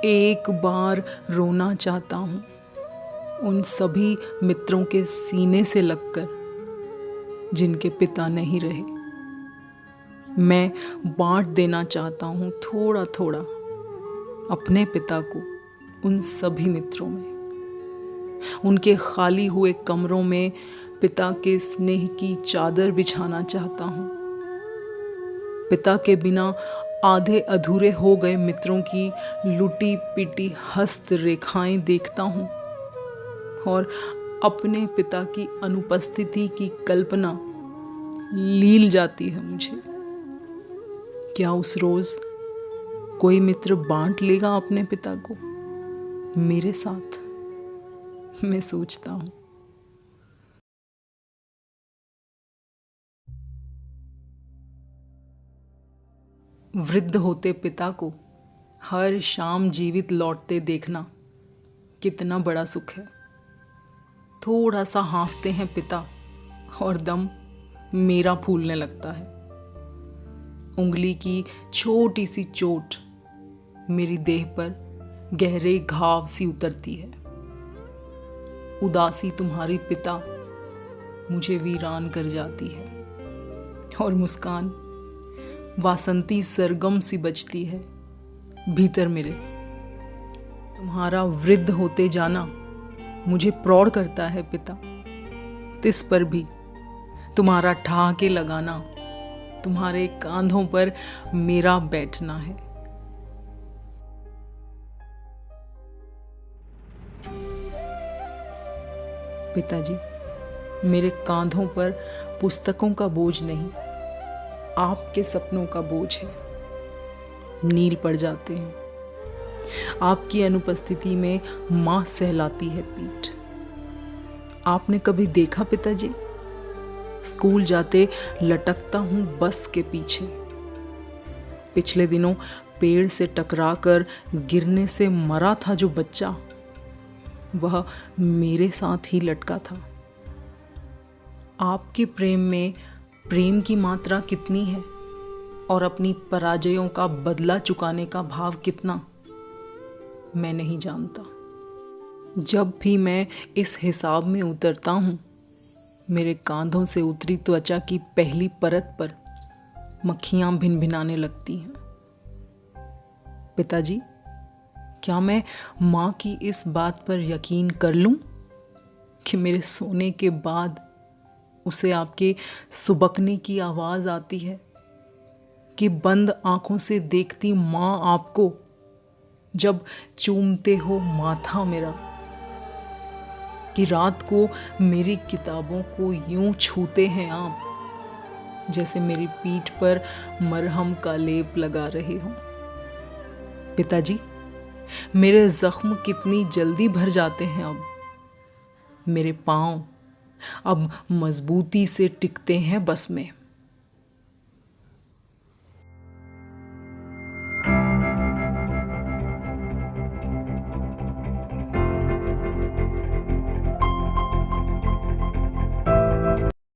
एक बार रोना चाहता हूँ उन सभी मित्रों के सीने से लगकर जिनके पिता नहीं रहे। मैं बांट देना चाहता हूँ थोड़ा थोड़ा अपने पिता को उन सभी मित्रों में। उनके खाली हुए कमरों में पिता के स्नेह की चादर बिछाना चाहता हूँ। पिता के बिना आधे अधूरे हो गए मित्रों की लुटी पिटी हस्त रेखाएं देखता हूँ और अपने पिता की अनुपस्थिति की कल्पना लील जाती है मुझे। क्या उस रोज कोई मित्र बांट लेगा अपने पिता को मेरे साथ? मैं सोचता हूँ। वृद्ध होते पिता को हर शाम जीवित लौटते देखना कितना बड़ा सुख है। थोड़ा सा हाँफते हैं पिता और दम मेरा फूलने लगता है। उंगली की छोटी सी चोट मेरी देह पर गहरे घाव सी उतरती है। उदासी तुम्हारी पिता मुझे वीरान कर जाती है और मुस्कान वासंती सरगम सी बजती है भीतर मेरे। तुम्हारा वृद्ध होते जाना मुझे प्रौढ़ करता है पिता। तिस पर भी तुम्हारा ठहाके लगाना, तुम्हारे कांधों पर मेरा बैठना है। पिताजी, मेरे कांधों पर पुस्तकों का बोझ नहीं, आपके सपनों का बोझ है। नील पड़ जाते हैं। आपकी अनुपस्थिति में मां सहलाती है पीठ। आपने कभी देखा पिताजी, स्कूल जाते लटकता हूं बस के पीछे। पिछले दिनों पेड़ से टकराकर गिरने से मरा था जो बच्चा, वह मेरे साथ ही लटका था। आपके प्रेम में प्रेम की मात्रा कितनी है और अपनी पराजयों का बदला चुकाने का भाव कितना, मैं नहीं जानता। जब भी मैं इस हिसाब में उतरता हूँ, मेरे कांधों से उतरी त्वचा की पहली परत पर मक्खियां भिनभिनाने लगती हैं। पिताजी, क्या मैं माँ की इस बात पर यकीन कर लूं कि मेरे सोने के बाद उसे आपके सुबकने की आवाज आती है, कि बंद आंखों से देखती माँ आपको जब चूमते हो माथा मेरा, कि रात को मेरी किताबों को यूं छूते हैं आप जैसे मेरी पीठ पर मरहम का लेप लगा रहे हो। पिताजी, मेरे जख्म कितनी जल्दी भर जाते हैं अब। मेरे पांव अब मजबूती से टिकते हैं बस में।